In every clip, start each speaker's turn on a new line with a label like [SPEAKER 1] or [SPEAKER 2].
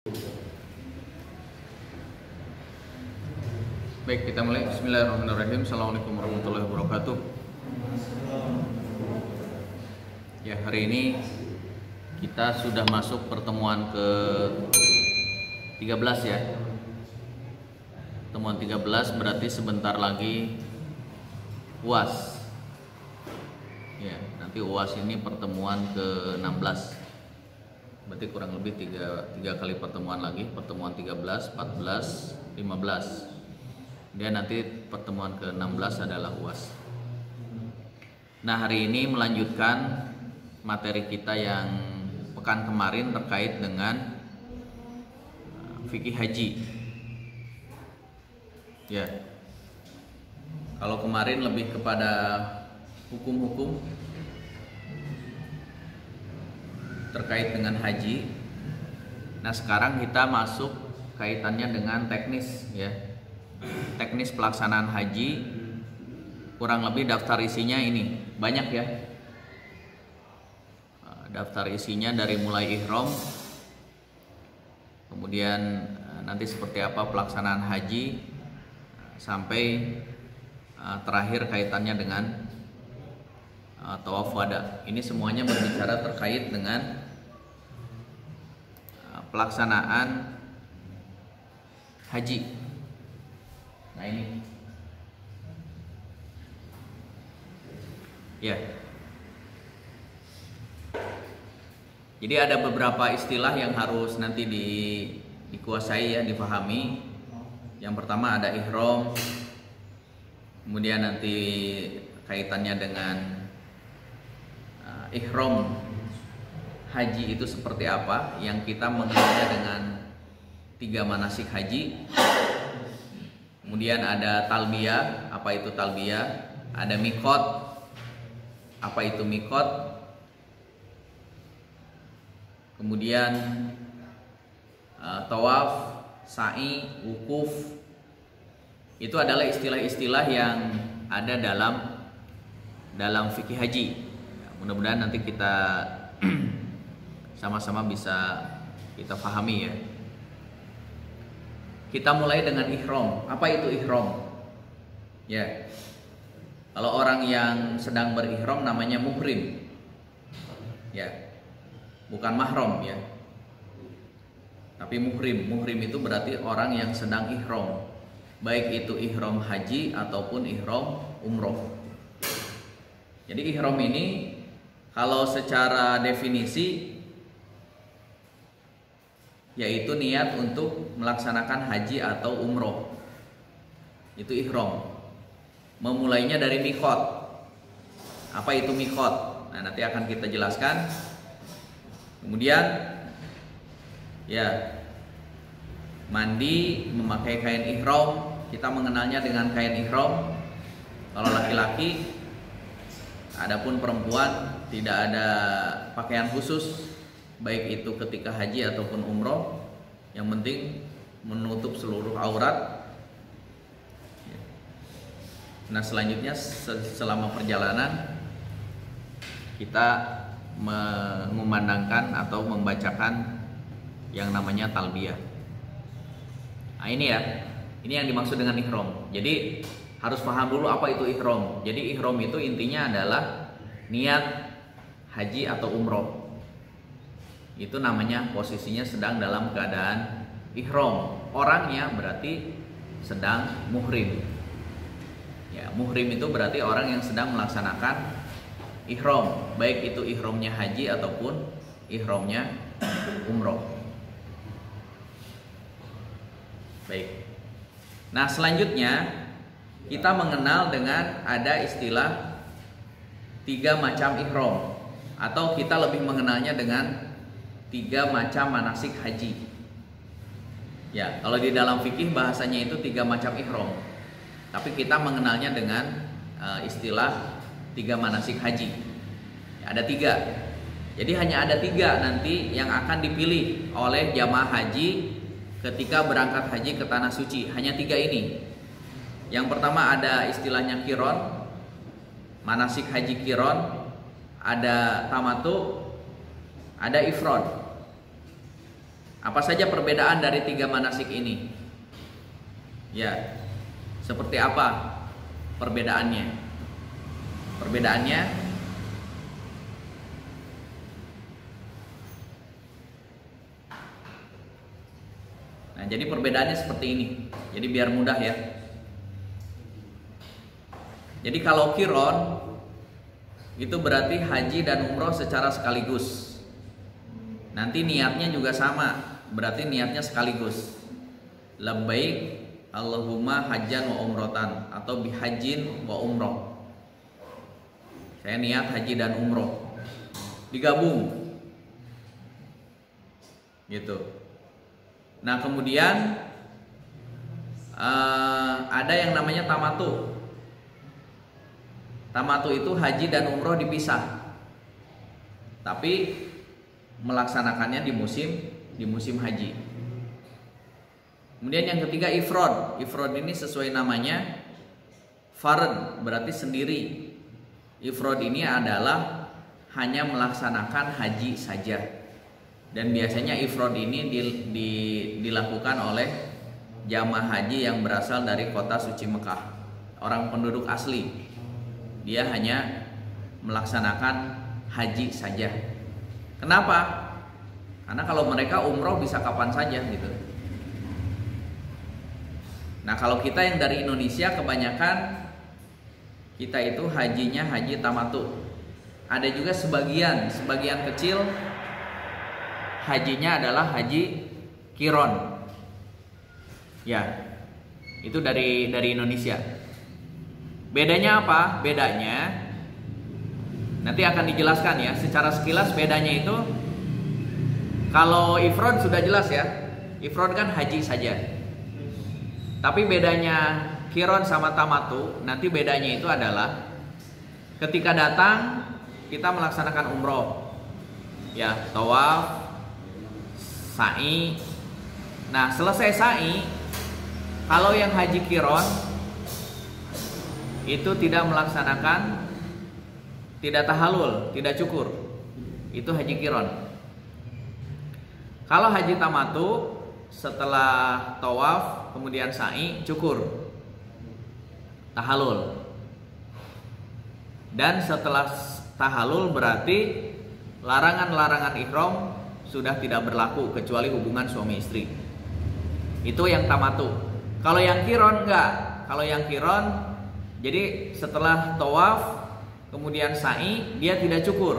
[SPEAKER 1] Baik, kita mulai. Bismillahirrahmanirrahim. Assalamualaikum warahmatullahi wabarakatuh. Ya, hari ini kita sudah masuk pertemuan ke 13 ya. Pertemuan 13 berarti sebentar lagi UAS. Ya, nanti UAS ini pertemuan ke 16. Berarti kurang lebih tiga kali pertemuan lagi. Pertemuan 13, 14, 15. Dan nanti pertemuan ke-16 adalah UAS. Nah, hari ini melanjutkan materi kita yang pekan kemarin terkait dengan fikih haji. Ya. Kalau kemarin lebih kepada hukum-hukum terkait dengan haji. Nah, sekarang kita masuk kaitannya dengan teknis ya. Teknis pelaksanaan haji, kurang lebih daftar isinya ini banyak ya. Daftar isinya dari mulai ihram, kemudian nanti seperti apa pelaksanaan haji, sampai terakhir kaitannya dengan tawaf wada. Ini semuanya berbicara terkait dengan pelaksanaan haji. Nah, ini ya. Jadi ada beberapa istilah yang harus nanti dikuasai ya, dipahami. Yang pertama ada ihram, kemudian nanti kaitannya dengan ihram haji itu seperti apa, yang kita mengenalnya dengan 3 manasik haji. Kemudian ada talbiyah, apa itu talbiyah? Ada mikot, apa itu mikot? Kemudian tawaf, sa'i, wukuf. Itu adalah istilah-istilah yang ada dalam fikih haji. Mudah-mudahan nanti kita sama-sama bisa kita pahami ya. Kita mulai dengan ihram. Apa itu ihram? Ya. Kalau orang yang sedang berihram namanya muhrim. Ya. Bukan mahram ya. Tapi muhrim. Muhrim itu berarti orang yang sedang ihram. Baik itu ihram haji ataupun ihram umroh. Jadi ihram ini kalau secara definisi yaitu niat untuk melaksanakan haji atau umroh. Itu ihram. Memulainya dari mikot. Apa itu mikot? Nah, nanti akan kita jelaskan. Kemudian ya, mandi, memakai kain ihram. Kita mengenalnya dengan kain ihram. Kalau laki-laki, adapun perempuan tidak ada pakaian khusus, baik itu ketika haji ataupun umroh, yang penting menutup seluruh aurat. Nah, selanjutnya selama perjalanan kita mengumandangkan atau membacakan yang namanya talbiyah. Nah, ini ya, ini yang dimaksud dengan ihram. Jadi harus paham dulu apa itu ihram. Jadi ihram itu intinya adalah niat haji atau umroh. Itu namanya posisinya sedang dalam keadaan ihram. Orangnya berarti sedang muhrim. Ya, muhrim itu berarti orang yang sedang melaksanakan ihram, baik itu ihramnya haji ataupun ihramnya umroh. Baik. Nah, selanjutnya kita mengenal dengan ada istilah 3 macam ihram, atau kita lebih mengenalnya dengan 3 macam manasik haji. Ya, kalau di dalam fikih bahasanya itu 3 macam ihram. Tapi kita mengenalnya dengan istilah 3 manasik haji. Ya, ada 3. Jadi hanya ada 3 nanti yang akan dipilih oleh jamaah haji ketika berangkat haji ke tanah suci. Hanya 3 ini. Yang pertama ada istilahnya qiron, manasik haji qiron, ada tamatu, ada ifrad. Apa saja perbedaan dari 3 manasik ini? Ya, seperti apa perbedaannya? Perbedaannya nah, jadi perbedaannya seperti ini. Jadi biar mudah ya. Jadi kalau qiron itu berarti haji dan umroh secara sekaligus. Nanti niatnya juga sama, berarti niatnya sekaligus. Labbaik Allahumma hajjan wa umrotan atau bihajin wa umroh. Saya niat haji dan umroh digabung gitu. Nah kemudian ada yang namanya tamatu. Tamatu itu haji dan umroh dipisah, tapi melaksanakannya di musim haji. Kemudian yang ketiga ifrod. Ifrod ini sesuai namanya fard, berarti sendiri. Ifrod ini adalah hanya melaksanakan haji saja. Dan biasanya ifrod ini dilakukan oleh jamaah haji yang berasal dari kota suci Mekah, orang penduduk asli. Dia hanya melaksanakan haji saja. Kenapa? Karena kalau mereka umroh bisa kapan saja gitu. Nah kalau kita yang dari Indonesia kebanyakan kita itu hajinya haji tamatu. Ada juga sebagian kecil hajinya adalah haji qiron. Ya, itu dari Indonesia. Bedanya apa? Bedanya nanti akan dijelaskan ya. Secara sekilas bedanya itu, kalau ifrod sudah jelas ya. Ifrod kan haji saja. Tapi bedanya qiron sama tamatu, nanti bedanya itu adalah ketika datang kita melaksanakan umroh. Ya, tawaf, sa'i. Nah, selesai sa'i, kalau yang haji qiron itu tidak melaksanakan, tidak tahallul, tidak cukur. Itu haji qiron. Kalau haji tamatu, setelah tawaf kemudian sa'i, cukur, tahallul. Dan setelah tahallul berarti larangan-larangan ihram sudah tidak berlaku kecuali hubungan suami istri. Itu yang tamatu. Kalau yang qiron enggak. Kalau yang qiron, jadi setelah tawaf kemudian sa'i, dia tidak cukur.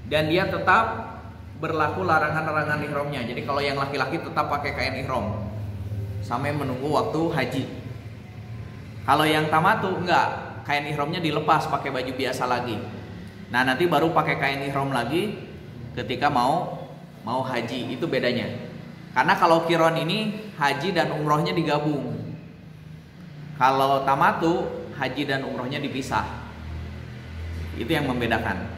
[SPEAKER 1] Dan dia tetap berlaku larangan-larangan ihramnya. Jadi kalau yang laki-laki tetap pakai kain ihram sampai menunggu waktu haji. Kalau yang tamatu enggak, kain ihramnya dilepas, pakai baju biasa lagi. Nah, nanti baru pakai kain ihram lagi ketika mau haji. Itu bedanya. Karena kalau qiron ini haji dan umrohnya digabung. Kalau tamatu haji dan umrohnya dipisah. Itu yang membedakan.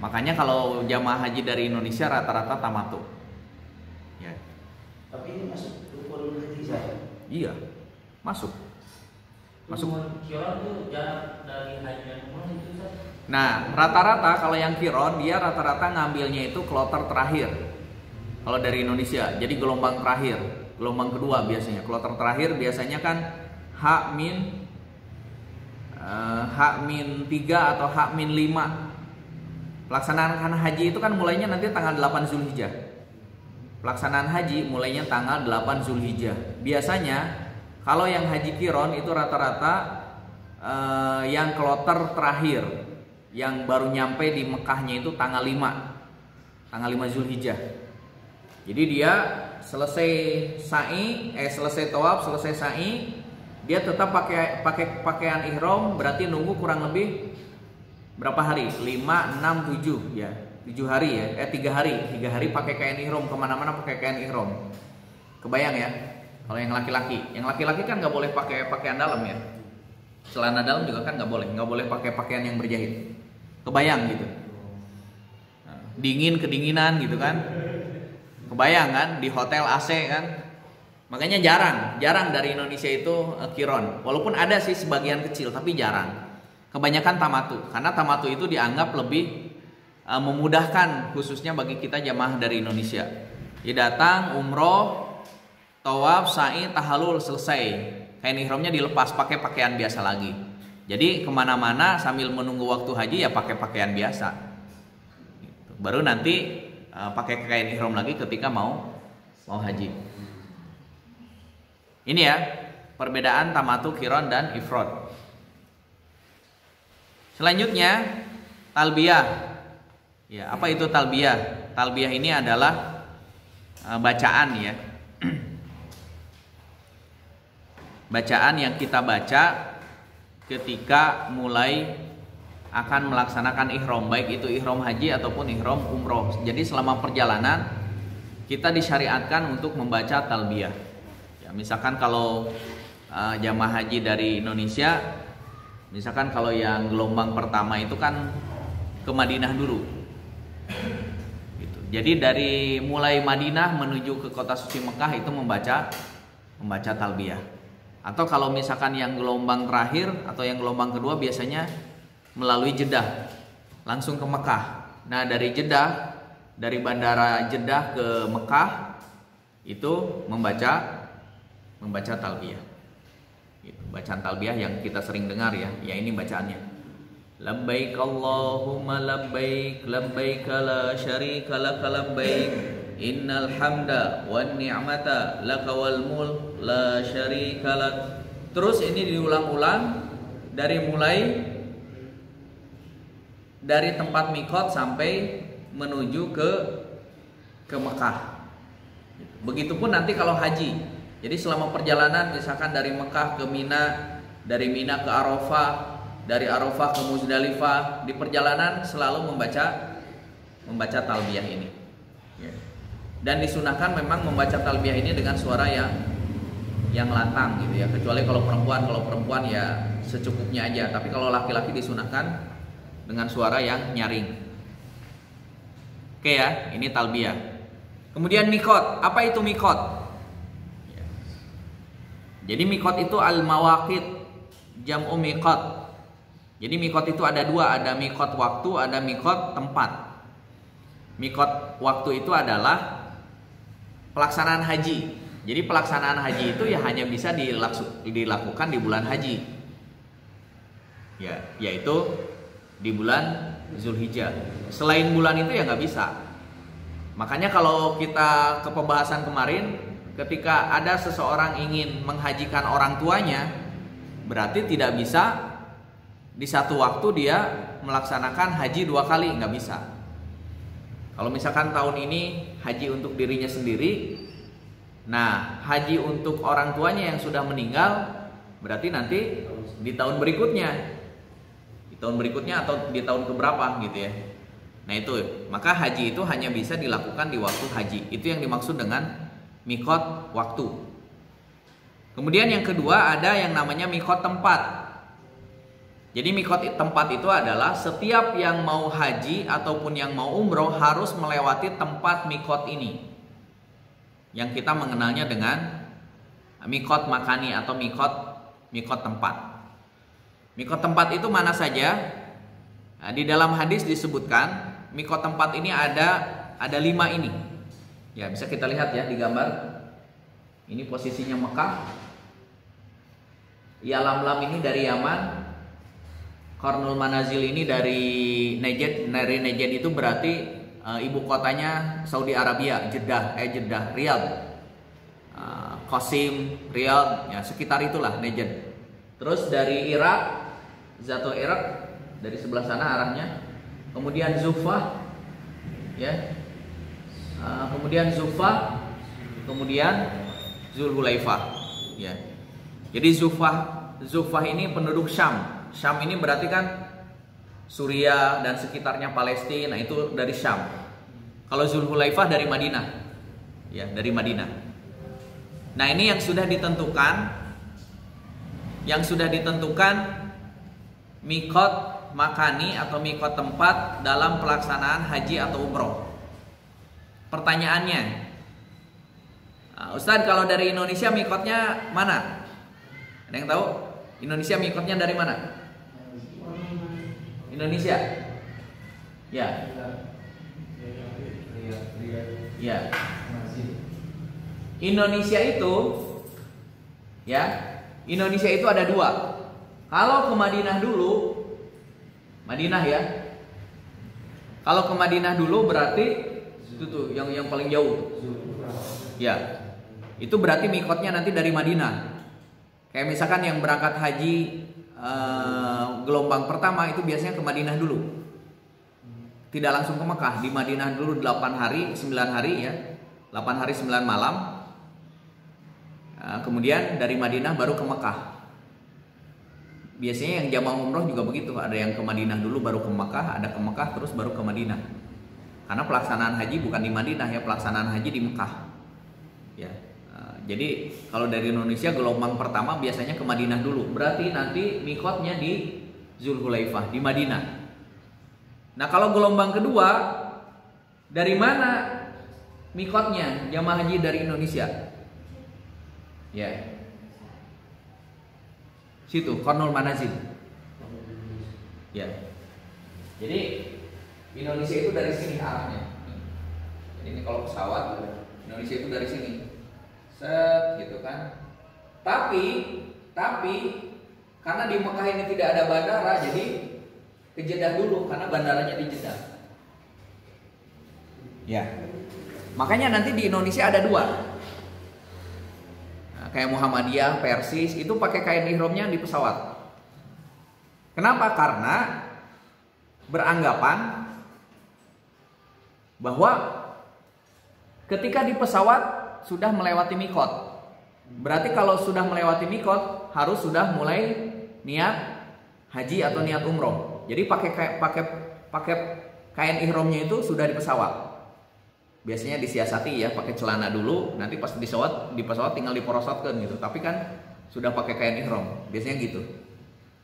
[SPEAKER 1] Makanya kalau jamaah haji dari Indonesia rata-rata tamatu. Ya.
[SPEAKER 2] Tapi ini masuk rukun haji saya.
[SPEAKER 1] Iya, masuk.
[SPEAKER 2] Qiron itu jarak dari haji dan umroh itu Ustaz.
[SPEAKER 1] Nah, rata-rata kalau yang qiron dia rata-rata ngambilnya itu kloter terakhir. Kalau dari Indonesia, jadi gelombang terakhir, gelombang kedua biasanya. Kloter terakhir biasanya kan H-3 atau H-5. Pelaksanaan haji itu kan mulainya nanti tanggal 8 Zulhijjah. Pelaksanaan haji mulainya tanggal 8 Zulhijjah. Biasanya kalau yang haji qiron itu rata-rata yang kloter terakhir, yang baru nyampe di Mekahnya itu tanggal 5. Tanggal 5 Zulhijjah. Jadi dia selesai sa'i, selesai tawaf, selesai sa'i, dia tetap pakai pakaian ihram, berarti nunggu kurang lebih berapa hari? 5, 6, 7 ya. 7 hari ya. 3 hari. 3 hari pakai kain ihram, kemana-mana pakai kain ihram. Kebayang ya? Kalau yang laki-laki. Yang laki-laki kan nggak boleh pakai pakaian dalam ya. Celana dalam juga kan nggak boleh pakai pakaian yang berjahit. Kebayang gitu. Nah, dingin kedinginan gitu kan. Kebayang kan di hotel AC kan. Makanya jarang dari Indonesia itu qiron. Walaupun ada sih sebagian kecil tapi jarang. Kebanyakan tamatu, karena tamatu itu dianggap lebih memudahkan khususnya bagi kita jamaah dari Indonesia. Ya datang umroh, tawaf, sa'i, tahallul, selesai. Kain ihramnya dilepas, pakai pakaian biasa lagi. Jadi kemana-mana sambil menunggu waktu haji ya pakai pakaian biasa. Baru nanti pakai kain ihram lagi ketika mau haji. Ini ya perbedaan tamatu, qiran dan ifrad. Selanjutnya talbiyah. Ya, apa itu talbiyah? Talbiyah ini adalah bacaan ya. Bacaan yang kita baca ketika mulai akan melaksanakan ihram, baik itu ihram haji ataupun ihram umroh. Jadi selama perjalanan kita disyariatkan untuk membaca talbiyah. Ya, misalkan kalau jamaah haji dari Indonesia, misalkan kalau yang gelombang pertama itu kan ke Madinah dulu. Gitu. Jadi dari mulai Madinah menuju ke kota suci Mekah itu membaca talbiyah. Atau kalau misalkan yang gelombang terakhir atau yang gelombang kedua biasanya melalui Jeddah langsung ke Mekah. Nah dari Jeddah, dari bandara Jeddah ke Mekah itu membaca talbiyah. Gitu. Bacaan talbiyah yang kita sering dengar ya. Ya ini bacaannya. Labbaik Allahumma labbaik, labbaik la syarika laka labbaik, innal hamda wan ni'mata laka wal mulk la syarika lak. Terus ini diulang-ulang dari tempat mikot sampai menuju ke Mekah. Begitupun nanti kalau haji. Jadi selama perjalanan misalkan dari Mekah ke Mina, dari Mina ke Arafah, dari Arafah ke Muzdalifah, di perjalanan selalu membaca talbiyah ini. Dan disunahkan memang membaca talbiyah ini dengan suara yang lantang gitu ya. Kecuali kalau perempuan ya secukupnya aja. Tapi kalau laki-laki disunahkan dengan suara yang nyaring. Oke ya, ini talbiyah. Kemudian mikot. Apa itu mikot? Jadi mikot itu al-mawaqit, jam'u mikot. Jadi mikot itu ada dua, ada mikot waktu, ada mikot tempat. Mikot waktu itu adalah pelaksanaan haji. Jadi pelaksanaan haji itu ya hanya bisa dilakukan di bulan haji. Ya, yaitu di bulan Zulhijjah. Selain bulan itu ya nggak bisa. Makanya kalau kita ke pembahasan kemarin, ketika ada seseorang ingin menghajikan orang tuanya, berarti tidak bisa di satu waktu dia melaksanakan haji 2 kali, nggak bisa. Kalau misalkan tahun ini haji untuk dirinya sendiri, nah haji untuk orang tuanya yang sudah meninggal, berarti nanti di tahun berikutnya atau di tahun keberapa gitu ya. Nah itu, maka haji itu hanya bisa dilakukan di waktu haji. Itu yang dimaksud dengan mikot waktu. Kemudian yang kedua ada yang namanya mikot tempat. Jadi mikot tempat itu adalah setiap yang mau haji ataupun yang mau umroh harus melewati tempat mikot ini, yang kita mengenalnya dengan mikot makani atau mikot tempat. Mikot tempat itu mana saja? Nah, di dalam hadis disebutkan mikot tempat ini ada 5 ini. Ya bisa kita lihat ya di gambar. Ini posisinya Mekah. Yalamlam ini dari Yaman. Qarnul Manazil ini dari Najd. Dari Najd itu berarti ibu kotanya Saudi Arabia, Jeddah, Riyadh. Qasim, Riyadh, ya sekitar itulah Najd. Terus dari Irak, Zatul Irak dari sebelah sana arahnya. Kemudian Zufah, ya. Kemudian Zufah, kemudian Zulhulaifah, ya. Jadi Zufah ini penduduk Syam. Syam ini berarti kan Suriah dan sekitarnya Palestina, itu dari Syam. Kalau Zulhulaifah dari Madinah, ya dari Madinah. Nah ini yang sudah ditentukan mikot makani atau mikot tempat dalam pelaksanaan haji atau umroh. Pertanyaannya, Ustadz kalau dari Indonesia mikotnya mana? Ada yang tahu? Indonesia mikotnya dari mana? Indonesia? Ya. Ya. Indonesia itu ya, Indonesia itu ada dua. Kalau ke Madinah dulu, Madinah ya. Kalau ke Madinah dulu berarti itu tuh yang paling jauh. Ya. Itu berarti mikotnya nanti dari Madinah. Kayak misalkan yang berangkat haji gelombang pertama itu biasanya ke Madinah dulu. Tidak langsung ke Mekah. Di Madinah dulu 8 hari, 9 hari ya. 8 hari 9 malam. Kemudian dari Madinah baru ke Mekah. Biasanya yang jamaah umroh juga begitu. Ada yang ke Madinah dulu baru ke Mekah, ada ke Mekah terus baru ke Madinah. Karena pelaksanaan haji bukan di Madinah ya, pelaksanaan haji di Mekah. Ya. Jadi kalau dari Indonesia gelombang pertama biasanya ke Madinah dulu. Berarti nanti mikotnya di Zulhulaifah, di Madinah. Nah kalau gelombang kedua, dari mana mikotnya jamaah haji dari Indonesia? Ya, situ Qarnul Manazil. Ya, jadi Indonesia itu dari sini arahnya. Jadi ini kalau pesawat Indonesia itu dari sini. Set gitu kan. Tapi karena di Mekah ini tidak ada bandara, jadi ke Jeddah dulu karena bandaranya di Jeddah. Ya. Makanya nanti di Indonesia ada dua. Nah, kayak Muhammadiyah, Persis itu pakai kain ihramnya di pesawat. Kenapa? Karena beranggapan bahwa ketika di pesawat sudah melewati mikot. Berarti kalau sudah melewati mikot harus sudah mulai niat haji atau niat umroh. Jadi pakai kain ihramnya itu sudah di pesawat. Biasanya disiasati ya, pakai celana dulu, nanti pas di pesawat tinggal diporosotkan gitu. Tapi kan sudah pakai kain ihram. Biasanya gitu.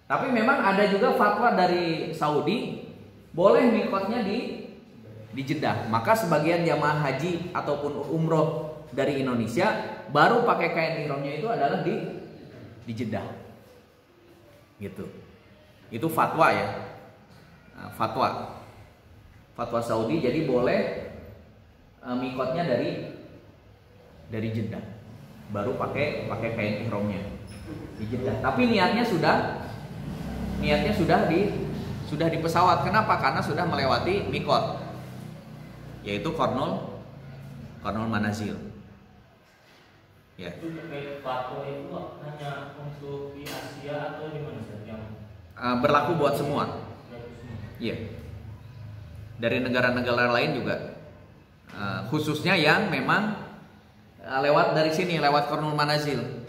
[SPEAKER 1] Tapi memang ada juga fatwa dari Saudi boleh mikotnya di Jeddah. Maka sebagian jamaah haji ataupun umroh dari Indonesia baru pakai kain ihramnya itu adalah di Jeddah. Gitu. Itu fatwa ya. Nah, fatwa Saudi, jadi boleh mikotnya dari Jeddah. Baru pakai kain ihramnya di Jeddah. Tapi niatnya sudah di pesawat. Kenapa? Karena sudah melewati mikot, yaitu Qarnul Manazil. Ya.
[SPEAKER 2] Itu terkait fatwa itu hanya untuk di Asia atau di mana saja?
[SPEAKER 1] Berlaku buat semua. Iya. Dari negara-negara lain juga. Khususnya yang memang lewat dari sini, lewat Qarnul Manazil.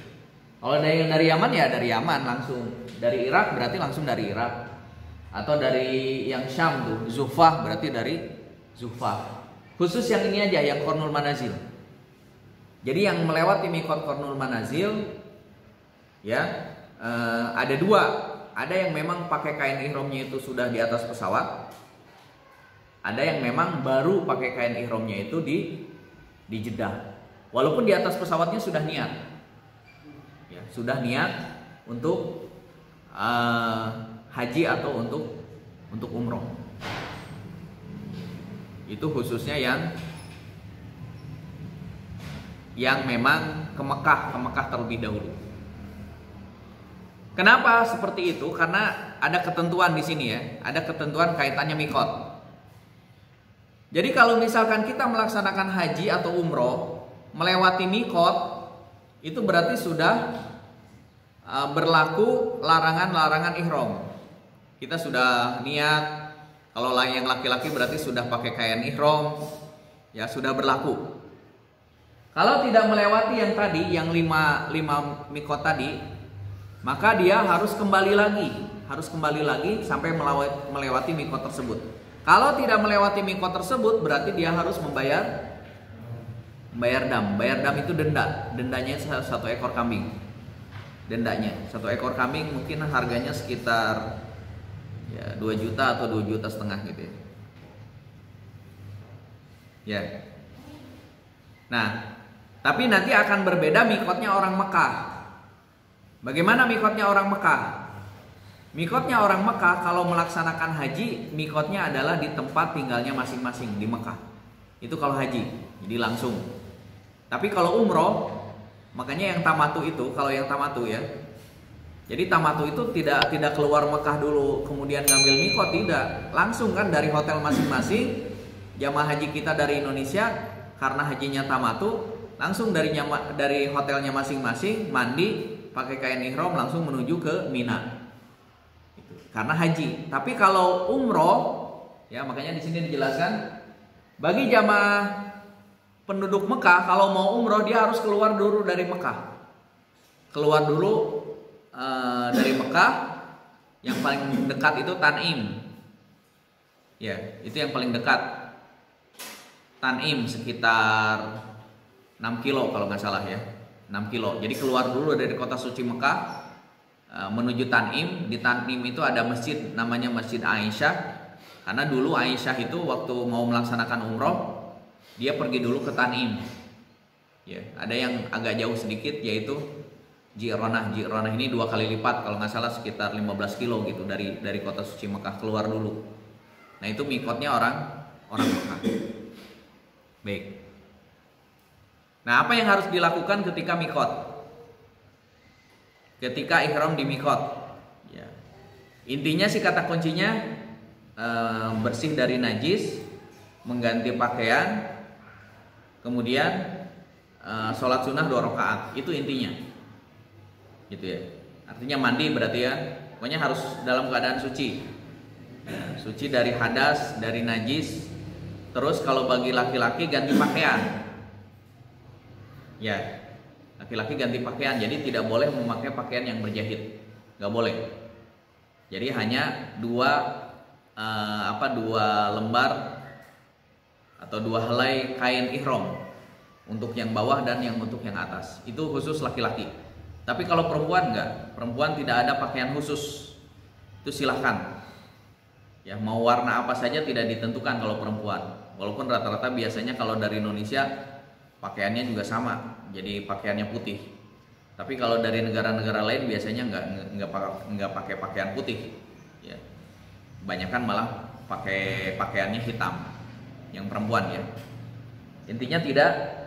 [SPEAKER 1] Kalau dari Yaman ya dari Yaman langsung. Dari Irak berarti langsung dari Irak. Atau dari yang Syam tuh, Zuhfah berarti dari Zuhfah. Khusus yang ini aja, yang Qarnul Manazil. Jadi yang melewati mikot Qarnul Manazil ya ada dua. Ada yang memang pakai kain ihramnya itu sudah di atas pesawat. Ada yang memang baru pakai kain ihramnya itu di Jeddah. Walaupun di atas pesawatnya sudah niat. Ya, sudah niat untuk haji atau untuk umroh. Itu khususnya yang memang ke Mekah terlebih dahulu. Kenapa seperti itu? Karena ada ketentuan di sini ya, ada ketentuan kaitannya mikot. Jadi kalau misalkan kita melaksanakan haji atau umroh melewati mikot, itu berarti sudah berlaku larangan-larangan ihram. Kita sudah niat, kalau yang laki-laki berarti sudah pakai kain ihram, ya sudah berlaku. Kalau tidak melewati yang tadi, yang 5 mikot tadi, maka dia harus kembali lagi sampai melewati mikot tersebut. Kalau tidak melewati mikot tersebut, berarti dia harus membayar dam. Bayar dam itu dendanya 1 ekor kambing. Dendanya 1 ekor kambing mungkin harganya sekitar ya 2 juta atau 2,5 juta gitu ya. Ya. Nah, tapi nanti akan berbeda mikotnya orang Mekah. Bagaimana mikotnya orang Mekah? Mikotnya orang Mekah kalau melaksanakan haji, mikotnya adalah di tempat tinggalnya masing-masing di Mekah. Itu kalau haji, jadi langsung. Tapi kalau umroh, makanya yang tamatu itu, kalau yang tamatu ya, jadi tamatu itu tidak keluar Mekah dulu kemudian ngambil mikot, tidak, langsung kan dari hotel masing-masing. Jamaah haji kita dari Indonesia karena hajinya tamatu, langsung dari hotelnya masing-masing mandi pakai kain ihram langsung menuju ke Mina. Itu karena haji. Tapi kalau umroh ya, makanya di sini dijelaskan bagi jamaah penduduk Mekah kalau mau umroh dia harus keluar dulu dari Mekah. Keluar dulu dari Mekah, yang paling dekat itu Tanim. Ya, itu yang paling dekat. Tanim sekitar 6 kilo kalau nggak salah ya. 6 kilo. Jadi keluar dulu dari kota suci Mekah menuju Tanim. Di Tanim itu ada masjid namanya Masjid Aisyah. Karena dulu Aisyah itu waktu mau melaksanakan umroh, dia pergi dulu ke Tanim. Ya, ada yang agak jauh sedikit yaitu Ji'ronah ini 2 kali lipat kalau nggak salah sekitar 15 kilo gitu dari kota suci Mekah keluar dulu. Nah itu mikotnya orang Mekah. Baik. Nah apa yang harus dilakukan ketika mikot? Ketika ihram di mikot, ya. Intinya sih kata kuncinya bersih dari najis, mengganti pakaian, kemudian sholat sunnah 2 rakaat. Itu intinya. Gitu ya, artinya mandi berarti ya, pokoknya harus dalam keadaan suci ya, suci dari hadas, dari najis. Terus kalau bagi laki-laki ganti pakaian ya, laki-laki ganti pakaian, jadi tidak boleh memakai pakaian yang berjahit, nggak boleh. Jadi hanya dua lembar atau 2 helai kain ihram untuk yang bawah dan yang untuk yang atas, itu khusus laki-laki. Tapi kalau perempuan enggak, perempuan tidak ada pakaian khusus. Itu silahkan. Ya, mau warna apa saja tidak ditentukan kalau perempuan. Walaupun rata-rata biasanya kalau dari Indonesia pakaiannya juga sama, jadi pakaiannya putih. Tapi kalau dari negara-negara lain biasanya enggak pakai pakaian putih. Ya. Kebanyakan malah pakai pakaiannya hitam yang perempuan ya. Intinya tidak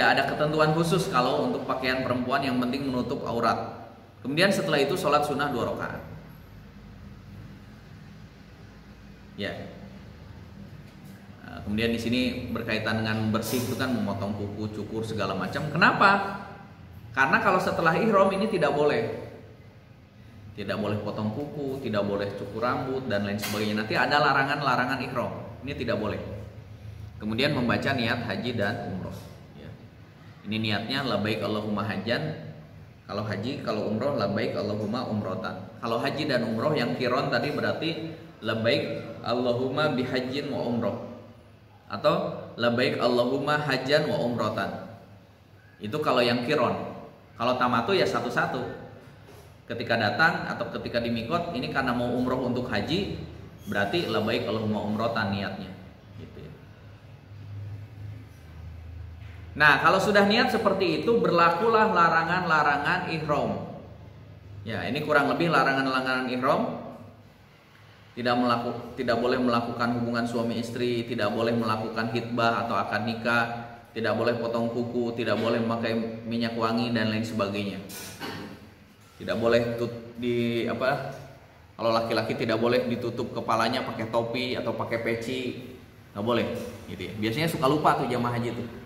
[SPEAKER 1] ada ketentuan khusus kalau untuk pakaian perempuan, yang penting menutup aurat. Kemudian setelah itu sholat sunnah 2 rakaat. Ya. Kemudian di sini berkaitan dengan bersih itu kan memotong kuku, cukur segala macam. Kenapa? Karena kalau setelah ihram ini tidak boleh. Tidak boleh potong kuku, tidak boleh cukur rambut dan lain sebagainya. Nanti ada larangan-larangan ihram. Ini tidak boleh. Kemudian membaca niat haji dan umroh. Ya. Ini niatnya labbaik Allahumma hajjan. Kalau haji, kalau umroh labbaik Allahumma umrotan. Kalau haji dan umroh yang kiron tadi berarti labbaik Allahumma bihajjin wa umroh. Atau labbaik Allahumma hajjan wa umrotan. Itu kalau yang kiron. Kalau tamatu ya satu-satu. Ketika datang atau ketika di mikot, ini karena mau umroh untuk haji, berarti labbaik Allahumma umrotan niatnya. Nah, kalau sudah niat seperti itu, berlakulah larangan-larangan ihram. Ya, ini kurang lebih larangan-larangan ihram. Tidak boleh melakukan hubungan suami istri, tidak boleh melakukan khitbah atau akad nikah, tidak boleh potong kuku, tidak boleh memakai minyak wangi dan lain sebagainya. Tidak boleh kalau laki-laki tidak boleh ditutup kepalanya pakai topi atau pakai peci, nggak boleh. Gitu ya. Biasanya suka lupa tuh jamaah haji tuh.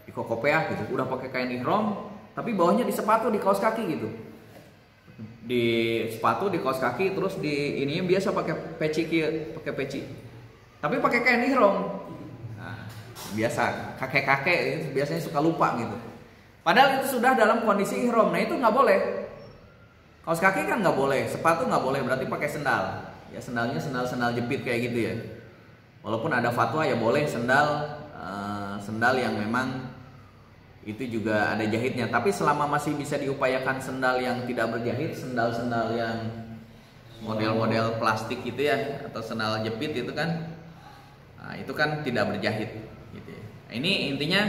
[SPEAKER 1] Di kokopeah gitu, udah pakai kain ihram, tapi bawahnya di sepatu, di kaos kaki gitu. Di sepatu, di kaos kaki, terus di ininya biasa pakai peci, tapi pakai kain ihram. Nah, biasa kakek-kakek biasanya suka lupa gitu. Padahal itu sudah dalam kondisi ihram. Nah itu nggak boleh. Kaos kaki kan nggak boleh, sepatu nggak boleh, berarti pakai sendal. Ya sendalnya sendal jepit kayak gitu ya. Walaupun ada fatwa ya boleh sendal yang memang itu juga ada jahitnya, tapi selama masih bisa diupayakan sendal yang tidak berjahit, sendal-sendal yang model-model plastik gitu ya, atau sendal jepit itu kan, nah, itu kan tidak berjahit gitu ya. Nah, ini intinya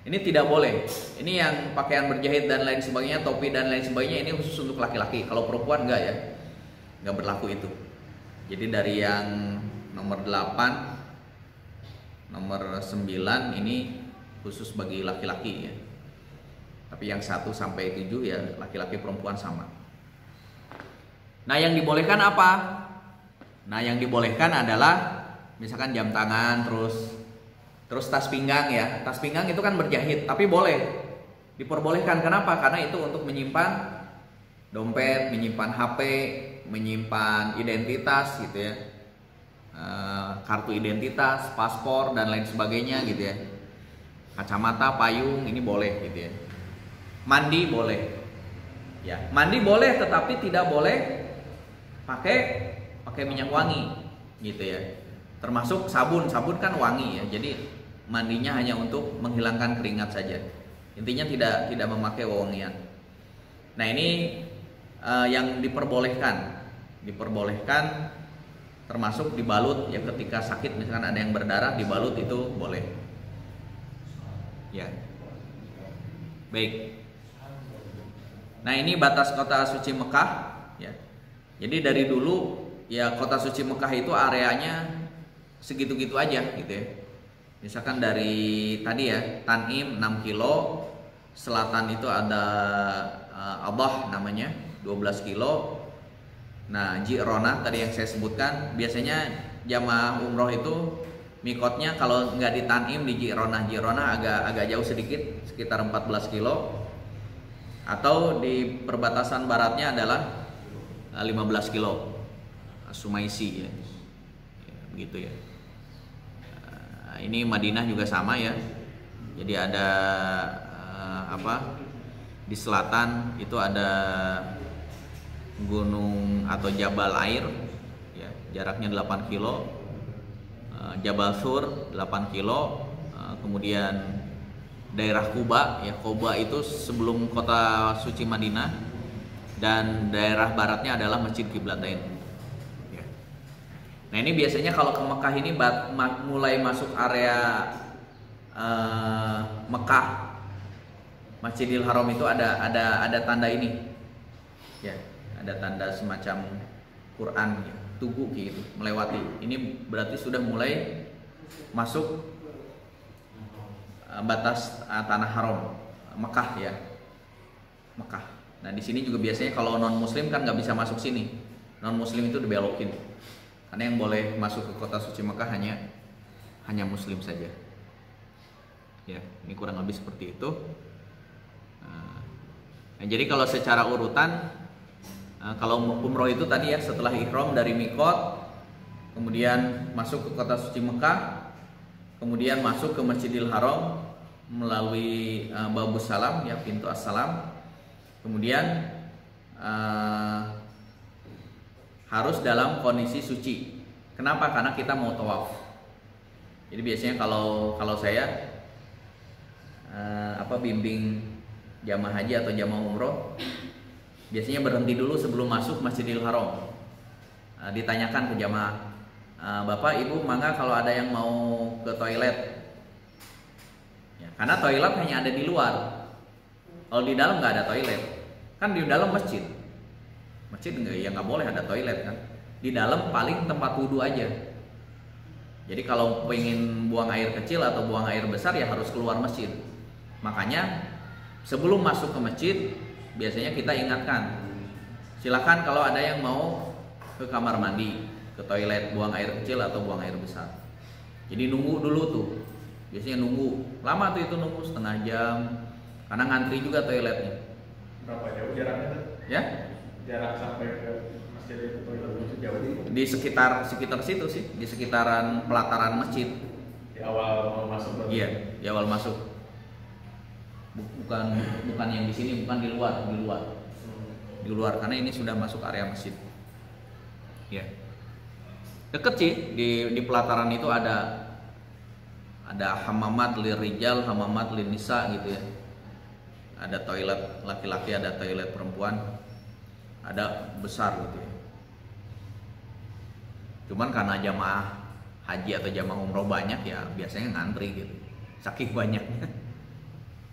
[SPEAKER 1] ini tidak boleh. Ini yang pakaian berjahit dan lain sebagainya, topi dan lain sebagainya, ini khusus untuk laki-laki. Kalau perempuan enggak ya, enggak berlaku itu. Jadi dari yang nomor 8, nomor 9 ini khusus bagi laki-laki ya. Tapi yang 1 sampai 7 ya laki-laki perempuan sama. Nah, yang dibolehkan apa? Nah, yang dibolehkan adalah misalkan jam tangan, terus tas pinggang ya. Tas pinggang itu kan berjahit, tapi boleh. Diperbolehkan. Kenapa? Karena itu untuk menyimpan dompet, menyimpan HP, menyimpan identitas gitu ya. Kartu identitas, paspor dan lain sebagainya gitu ya. Kacamata, payung ini boleh gitu ya. Mandi boleh. Ya, mandi boleh tetapi tidak boleh pakai minyak wangi gitu ya. Termasuk sabun kan wangi ya. Jadi mandinya hanya untuk menghilangkan keringat saja. Intinya tidak memakai wewangian. Nah, ini yang diperbolehkan termasuk dibalut ya, ketika sakit misalkan ada yang berdarah dibalut itu boleh. Ya. Baik. Nah, ini batas kota suci Mekah ya. Jadi dari dulu ya kota suci Mekah itu areanya segitu-gitu aja gitu ya. Misalkan dari tadi ya Tanim 6 kilo, selatan itu ada Abah namanya 12 kilo. Nah, Ji'ronah tadi yang saya sebutkan, biasanya jamaah umroh itu mikotnya kalau nggak di Tanim di Ji'ronah agak jauh sedikit, sekitar 14 kilo. Atau di perbatasan baratnya adalah 15 kilo, Sumaisi ya. Begitu ya. Ini Madinah juga sama ya. Jadi ada di selatan itu ada gunung atau Jabal Air ya, jaraknya 8 kilo. Jabal Sur 8 kilo. Kemudian daerah Quba ya, Quba itu sebelum kota suci Madinah, dan daerah baratnya adalah Masjid Qiblatain. Nah, ini biasanya kalau ke Mekah ini mulai masuk area Mekah, Masjidil Haram itu ada tanda ini, ya, ada tanda semacam Quran, ya, tugu gitu, melewati. Ini berarti sudah mulai masuk batas tanah haram Mekah ya, Mekah. Nah, di sini juga biasanya kalau non Muslim kan nggak bisa masuk sini, non Muslim itu dibelokin. Karena yang boleh masuk ke kota suci Mekah hanya Muslim saja. Ya, ini kurang lebih seperti itu. Nah, jadi kalau secara urutan, kalau umroh itu tadi ya setelah ihram dari mikot, kemudian masuk ke kota suci Mekah, kemudian masuk ke Masjidil Haram melalui Babus Salam ya, pintu As-Salam. Kemudian harus dalam kondisi suci. Kenapa? Karena kita mau tawaf. Jadi biasanya kalau saya bimbing jamaah haji atau jamaah umroh, biasanya berhenti dulu sebelum masuk Masjidil Haram. Ditanyakan ke jamaah, Bapak Ibu mangga kalau ada yang mau ke toilet ya, karena toilet hanya ada di luar. Kalau di dalam nggak ada toilet, kan di dalam masjid nggak boleh ada toilet kan. Di dalam paling tempat wudhu aja. Jadi kalau pengen buang air kecil atau buang air besar ya harus keluar masjid. Makanya sebelum masuk ke masjid biasanya kita ingatkan, silakan kalau ada yang mau ke kamar mandi, ke toilet, buang air kecil atau buang air besar. Jadi nunggu dulu tuh. Biasanya nunggu lama tuh, itu nunggu setengah jam karena ngantri juga toiletnya.
[SPEAKER 3] Berapa jauh jaraknya tuh?
[SPEAKER 1] Ya?
[SPEAKER 3] Jarak sampai ke masjid itu toilet itu jauh
[SPEAKER 1] di sekitar situ sih, di sekitaran pelataran masjid.
[SPEAKER 3] Di awal mau masuk.
[SPEAKER 1] Iya, di awal masuk. Bukan yang di sini, bukan di luar. Di luar karena ini sudah masuk area masjid. Ya. Deket sih, di pelataran itu ada hamamat lirijal, hamamat linisa gitu ya. Ada toilet laki-laki, ada toilet perempuan, ada besar gitu ya. Cuman karena jamaah haji atau jamaah umroh banyak ya biasanya ngantri gitu, saking banyaknya.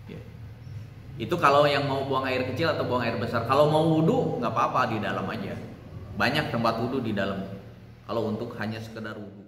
[SPEAKER 1] Ya. Itu kalau yang mau buang air kecil atau buang air besar. Kalau mau wudhu nggak apa-apa, di dalam aja. Banyak tempat wudhu di dalam. Kalau untuk hanya sekedar wudhu.